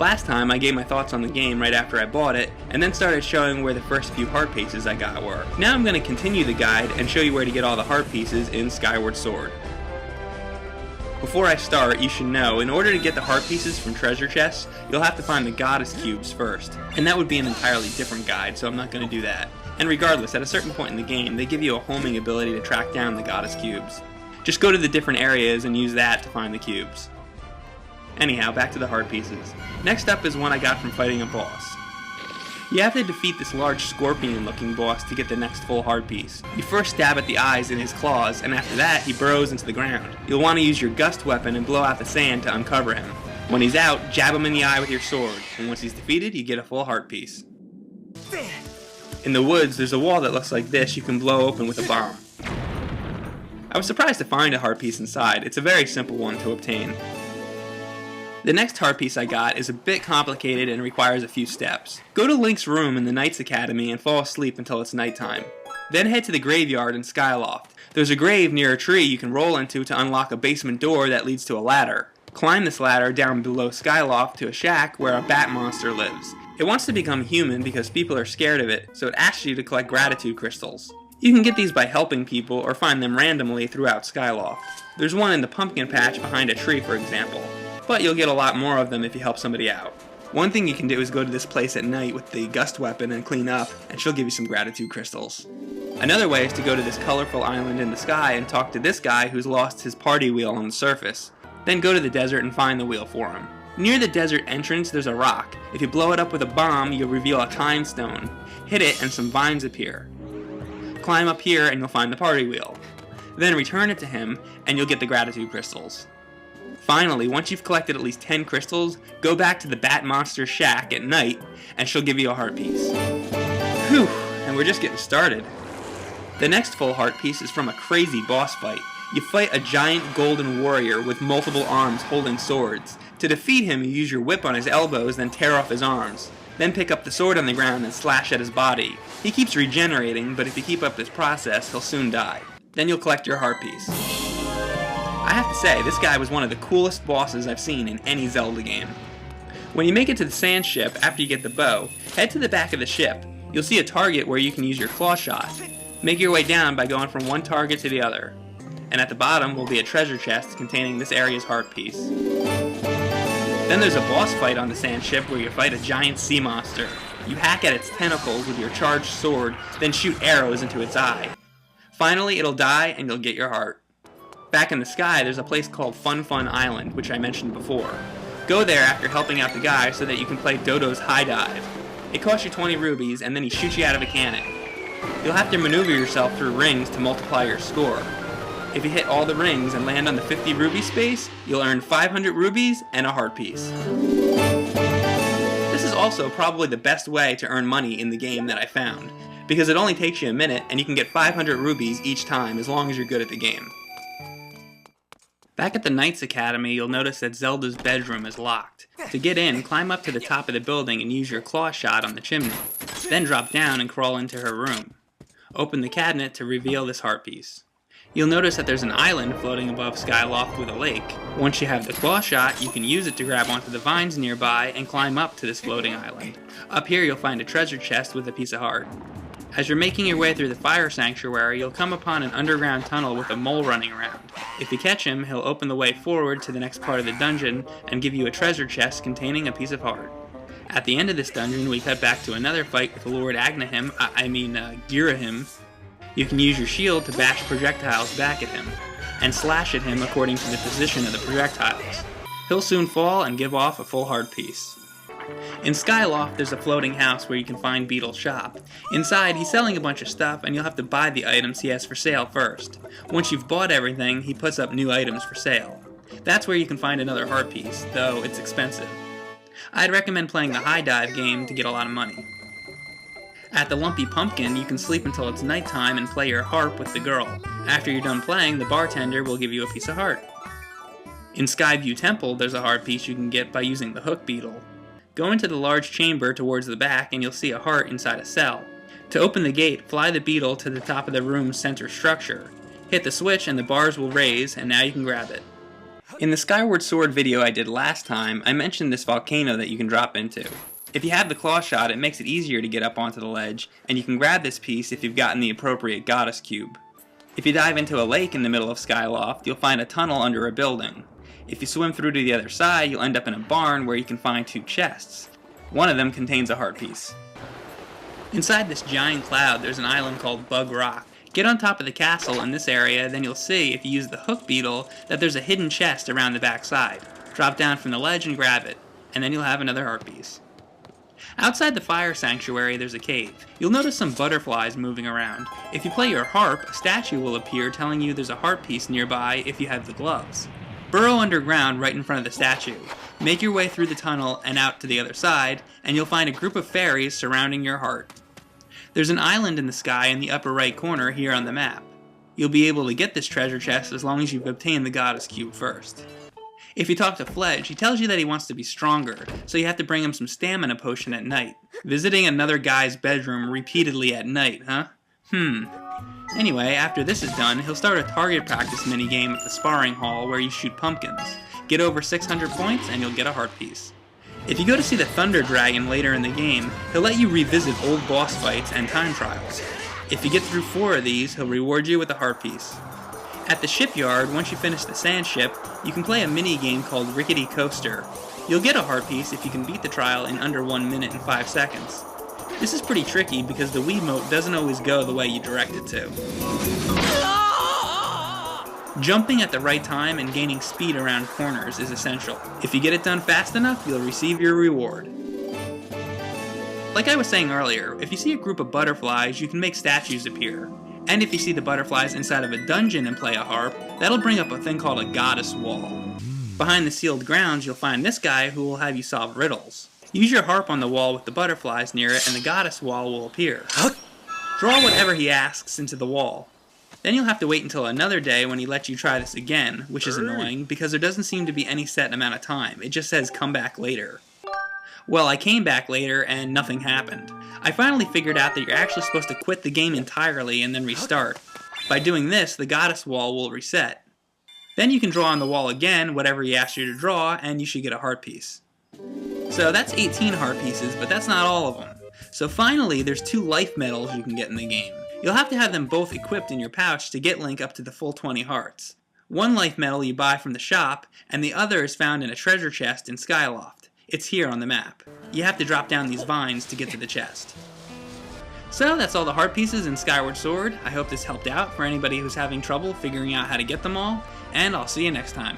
Last time I gave my thoughts on the game right after I bought it, and then started showing where the first few heart pieces I got were. Now I'm going to continue the guide and show you where to get all the heart pieces in Skyward Sword. Before I start, you should know, in order to get the heart pieces from treasure chests, you'll have to find the goddess cubes first. And that would be an entirely different guide, so I'm not going to do that. And regardless, at a certain point in the game, they give you a homing ability to track down the goddess cubes. Just go to the different areas and use that to find the cubes. Anyhow, back to the heart pieces. Next up is one I got from fighting a boss. You have to defeat this large scorpion-looking boss to get the next full heart piece. You first stab at the eyes in his claws, and after that, he burrows into the ground. You'll want to use your gust weapon and blow out the sand to uncover him. When he's out, jab him in the eye with your sword, and once he's defeated, you get a full heart piece. In the woods, there's a wall that looks like this you can blow open with a bomb. I was surprised to find a heart piece inside. It's a very simple one to obtain. The next heart piece I got is a bit complicated and requires a few steps. Go to Link's room in the Knights Academy and fall asleep until it's nighttime. Then head to the graveyard in Skyloft. There's a grave near a tree you can roll into to unlock a basement door that leads to a ladder. Climb this ladder down below Skyloft to a shack where a bat monster lives. It wants to become human because people are scared of it, so it asks you to collect gratitude crystals. You can get these by helping people or find them randomly throughout Skyloft. There's one in the pumpkin patch behind a tree, for example. But you'll get a lot more of them if you help somebody out. One thing you can do is go to this place at night with the gust weapon and clean up, and she'll give you some gratitude crystals. Another way is to go to this colorful island in the sky and talk to this guy who's lost his party wheel on the surface. Then go to the desert and find the wheel for him. Near the desert entrance there's a rock. If you blow it up with a bomb, you'll reveal a time stone. Hit it and some vines appear. Climb up here and you'll find the party wheel. Then return it to him and you'll get the gratitude crystals. Finally, once you've collected at least 10 crystals, go back to the bat monster's shack at night, and she'll give you a heart piece. Whew, and we're just getting started. The next full heart piece is from a crazy boss fight. You fight a giant golden warrior with multiple arms holding swords. To defeat him, you use your whip on his elbows, then tear off his arms. Then pick up the sword on the ground and slash at his body. He keeps regenerating, but if you keep up this process, he'll soon die. Then you'll collect your heart piece. I have to say, this guy was one of the coolest bosses I've seen in any Zelda game. When you make it to the sand ship after you get the bow, head to the back of the ship. You'll see a target where you can use your claw shot. Make your way down by going from one target to the other. And at the bottom will be a treasure chest containing this area's heart piece. Then there's a boss fight on the sand ship where you fight a giant sea monster. You hack at its tentacles with your charged sword, then shoot arrows into its eye. Finally, it'll die and you'll get your heart. Back in the sky, there's a place called Fun Fun Island, which I mentioned before. Go there after helping out the guy so that you can play Dodo's high dive. It costs you 20 rubies, and then he shoots you out of a cannon. You'll have to maneuver yourself through rings to multiply your score. If you hit all the rings and land on the 50 rupee space, you'll earn 500 rubies and a heart piece. This is also probably the best way to earn money in the game that I found, because it only takes you a minute and you can get 500 rubies each time as long as you're good at the game. Back at the Knights Academy, you'll notice that Zelda's bedroom is locked. To get in, climb up to the top of the building and use your claw shot on the chimney. Then drop down and crawl into her room. Open the cabinet to reveal this heart piece. You'll notice that there's an island floating above Skyloft with a lake. Once you have the claw shot, you can use it to grab onto the vines nearby and climb up to this floating island. Up here you'll find a treasure chest with a piece of heart. As you're making your way through the fire sanctuary, you'll come upon an underground tunnel with a mole running around. If you catch him, he'll open the way forward to the next part of the dungeon and give you a treasure chest containing a piece of heart. At the end of this dungeon, we cut back to another fight with Lord Girahim. You can use your shield to bash projectiles back at him, and slash at him according to the position of the projectiles. He'll soon fall and give off a full heart piece. In Skyloft, there's a floating house where you can find Beetle's shop. Inside, he's selling a bunch of stuff, and you'll have to buy the items he has for sale first. Once you've bought everything, he puts up new items for sale. That's where you can find another heart piece, though it's expensive. I'd recommend playing the high dive game to get a lot of money. At the Lumpy Pumpkin, you can sleep until it's nighttime and play your harp with the girl. After you're done playing, the bartender will give you a piece of heart. In Skyview Temple, there's a heart piece you can get by using the hook beetle. Go into the large chamber towards the back and you'll see a heart inside a cell. To open the gate, fly the beetle to the top of the room's center structure. Hit the switch and the bars will raise, and now you can grab it. In the Skyward Sword video I did last time, I mentioned this volcano that you can drop into. If you have the claw shot, it makes it easier to get up onto the ledge, and you can grab this piece if you've gotten the appropriate goddess cube. If you dive into a lake in the middle of Skyloft, you'll find a tunnel under a building. If you swim through to the other side, you'll end up in a barn where you can find 2 chests. One of them contains a heart piece. Inside this giant cloud, there's an island called Bug Rock. Get on top of the castle in this area, then you'll see, if you use the hook beetle, that there's a hidden chest around the back side. Drop down from the ledge and grab it, and then you'll have another heart piece. Outside the fire sanctuary, there's a cave. You'll notice some butterflies moving around. If you play your harp, a statue will appear telling you there's a heart piece nearby if you have the gloves. Burrow underground right in front of the statue. Make your way through the tunnel and out to the other side, and you'll find a group of fairies surrounding your heart. There's an island in the sky in the upper right corner here on the map. You'll be able to get this treasure chest as long as you've obtained the goddess cube first. If you talk to Fledge, he tells you that he wants to be stronger, so you have to bring him some stamina potion at night. Visiting another guy's bedroom repeatedly at night, huh? Anyway, after this is done, he'll start a target practice minigame at the sparring hall where you shoot pumpkins. Get over 600 points and you'll get a heart piece. If you go to see the Thunder Dragon later in the game, he'll let you revisit old boss fights and time trials. If you get through 4 of these, he'll reward you with a heart piece. At the shipyard, once you finish the sand ship, you can play a mini-game called Rickety Coaster. You'll get a heart piece if you can beat the trial in under 1 minute and 5 seconds. This is pretty tricky because the Wiimote doesn't always go the way you direct it to. Jumping at the right time and gaining speed around corners is essential. If you get it done fast enough, you'll receive your reward. Like I was saying earlier, if you see a group of butterflies, you can make statues appear. And if you see the butterflies inside of a dungeon and play a harp, that'll bring up a thing called a goddess wall. Behind the sealed grounds, you'll find this guy who will have you solve riddles. Use your harp on the wall with the butterflies near it and the goddess wall will appear. Draw whatever he asks into the wall. Then you'll have to wait until another day when he lets you try this again, which is annoying because there doesn't seem to be any set amount of time. It just says come back later. Well, I came back later and nothing happened. I finally figured out that you're actually supposed to quit the game entirely and then restart. By doing this, the goddess wall will reset. Then you can draw on the wall again whatever he asks you to draw and you should get a heart piece. So that's 18 heart pieces, but that's not all of them. So finally, there's 2 life medals you can get in the game. You'll have to have them both equipped in your pouch to get Link up to the full 20 hearts. One life medal you buy from the shop, and the other is found in a treasure chest in Skyloft. It's here on the map. You have to drop down these vines to get to the chest. So that's all the heart pieces in Skyward Sword. I hope this helped out for anybody who's having trouble figuring out how to get them all, and I'll see you next time.